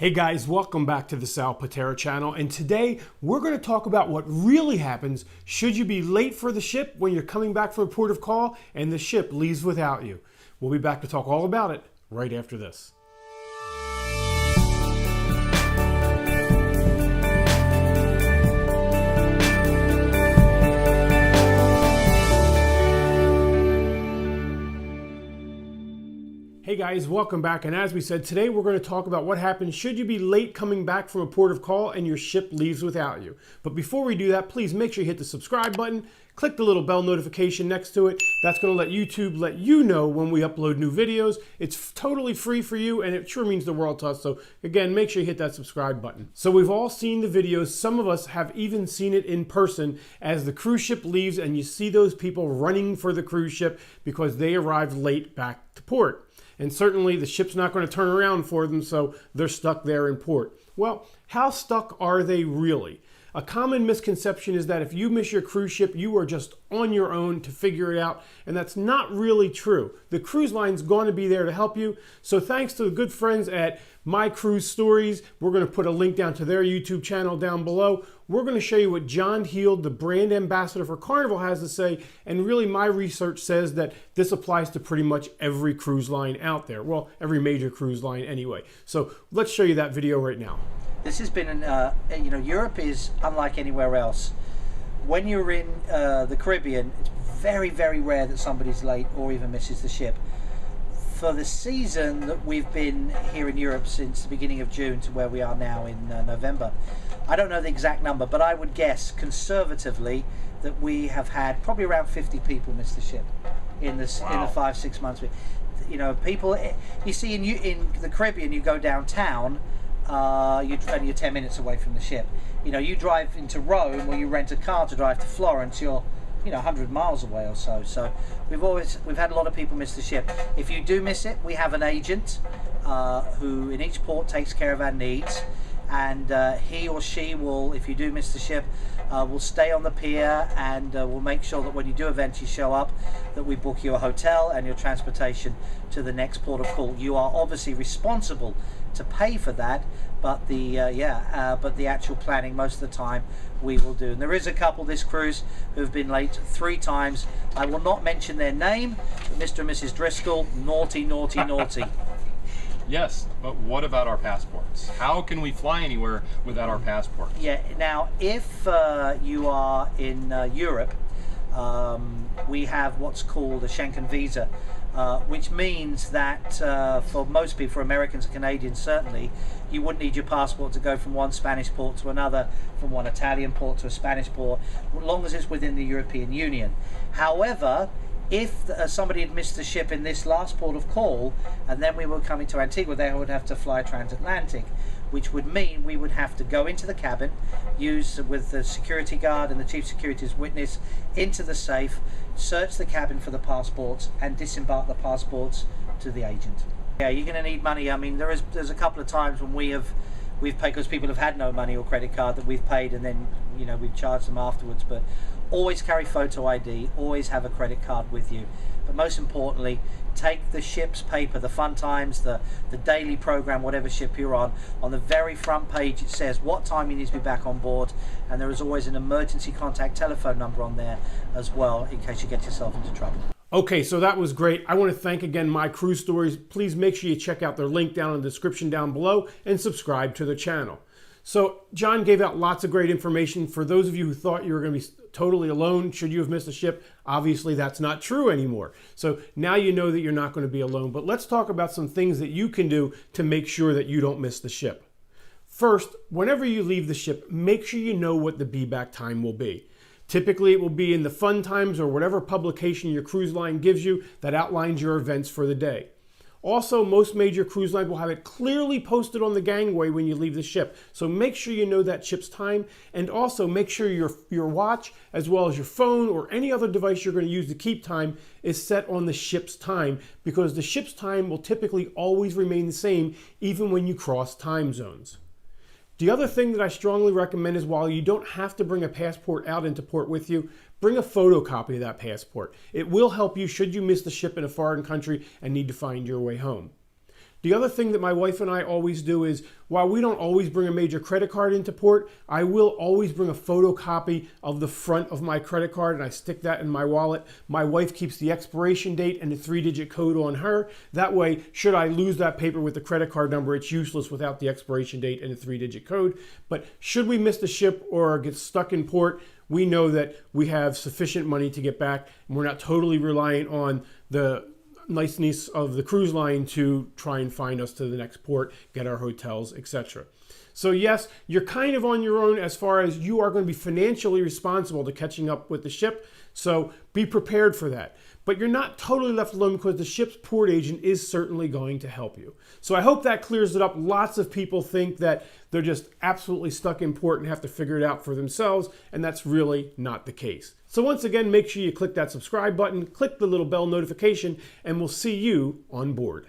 Hey guys, welcome back to the Sal Patera channel, and today we're going to talk about what really happens should you be late for the ship when you're coming back from a port of call and the ship leaves without you. We'll be back to talk all about it right after this. Hey guys, welcome back, and as we said, today we're going to talk about what happens should you be late coming back from a port of call and your ship leaves without you. But before we do that, please make sure you hit the subscribe button, click the little bell notification next to it. That's going to let YouTube let you know when we upload new videos. It's totally free for you, and it sure means the world to us. So again, make sure you hit that subscribe button. So we've all seen the videos. Some of us have even seen it in person as the cruise ship leaves and you see those people running for the cruise ship because they arrived late back to port. And certainly the ship's not going to turn around for them, so they're stuck there in port. Well, how stuck are they really? A common misconception is that if you miss your cruise ship, you are just on your own to figure it out, and that's not really true. The cruise line's going to be there to help you, so thanks to the good friends at My Cruise Stories, we're going to put a link down to their YouTube channel down below. We're going to show you what John Heald, the brand ambassador for Carnival, has to say, and really my research says that this applies to pretty much every cruise line out there. Well, every major cruise line anyway. So let's show you that video right now. This has been, Europe is unlike anywhere else. When you're in the Caribbean, it's very, very rare that somebody's late or even misses the ship. For the season that we've been here in Europe since the beginning of June to where we are now in November, I don't know the exact number, but I would guess conservatively that we have had probably around 50 people miss the ship in the 5-6 months. You know, people, you see in the Caribbean, you go downtown, you're 10 minutes away from the ship. You know, you drive into Rome or you rent a car to drive to Florence, you're 100 miles away or so. So we've had a lot of people miss the ship. If you do miss it, we have an agent who in each port takes care of our needs, and he or she will, if you do miss the ship, will stay on the pier and will make sure that when you do eventually show up, that we book you a hotel and your transportation to the next port of call. You are obviously responsible to pay for that, but the actual planning most of the time we will do. And there is a couple this cruise who've been late 3 times. I will not mention their name, but Mr. and Mrs. Driscoll, naughty, naughty, naughty. Yes, but what about our passports? How can we fly anywhere without our passports? Yeah, now if you are in Europe, we have what's called a Schengen visa, which means that for most people, for Americans and Canadians certainly, you wouldn't need your passport to go from one Spanish port to another, from one Italian port to a Spanish port, as long as it's within the European Union. However, if somebody had missed the ship in this last port of call and then we were coming to Antigua, they would have to fly transatlantic, which would mean we would have to go into the cabin, use with the security guard and the chief security's witness into the safe, search the cabin for the passports and disembark the passports to the agent. Yeah, you're going to need money. I mean, there's a couple of times when we've paid, because people have had no money or credit card, that we've paid and then we've charged them afterwards. But always carry photo ID, always have a credit card with you. But most importantly, take the ship's paper, the fun times, the daily program, whatever ship you're on. On the very front page it says what time you need to be back on board, and there is always an emergency contact telephone number on there as well in case you get yourself into trouble. Okay, so that was great. I want to thank again My Cruise Stories. Please make sure you check out their link down in the description down below and subscribe to the channel. So John gave out lots of great information. For those of you who thought you were going to be totally alone should you have missed a ship, obviously that's not true anymore. So now you know that you're not going to be alone. But let's talk about some things that you can do to make sure that you don't miss the ship. First, whenever you leave the ship, make sure you know what the be back time will be. Typically, it will be in the Fun Times or whatever publication your cruise line gives you that outlines your events for the day. Also, most major cruise lines will have it clearly posted on the gangway when you leave the ship. So make sure you know that ship's time, and also make sure your watch, as well as your phone or any other device you're going to use to keep time, is set on the ship's time, because the ship's time will typically always remain the same even when you cross time zones. The other thing that I strongly recommend is, while you don't have to bring a passport out into port with you, bring a photocopy of that passport. It will help you should you miss the ship in a foreign country and need to find your way home. The other thing that my wife and I always do is, while we don't always bring a major credit card into port, I will always bring a photocopy of the front of my credit card and I stick that in my wallet. My wife keeps the expiration date and the 3-digit code on her. That way, should I lose that paper with the credit card number, it's useless without the expiration date and the 3-digit code. But should we miss the ship or get stuck in port, we know that we have sufficient money to get back and we're not totally reliant on the niceness of the cruise line to try and find us to the next port, get our hotels, etc. So yes, you're kind of on your own as far as you are going to be financially responsible to catching up with the ship. So be prepared for that. But you're not totally left alone because the ship's port agent is certainly going to help you. So I hope that clears it up. Lots of people think that they're just absolutely stuck in port and have to figure it out for themselves, and that's really not the case. So once again, make sure you click that subscribe button, click the little bell notification, and we'll see you on board.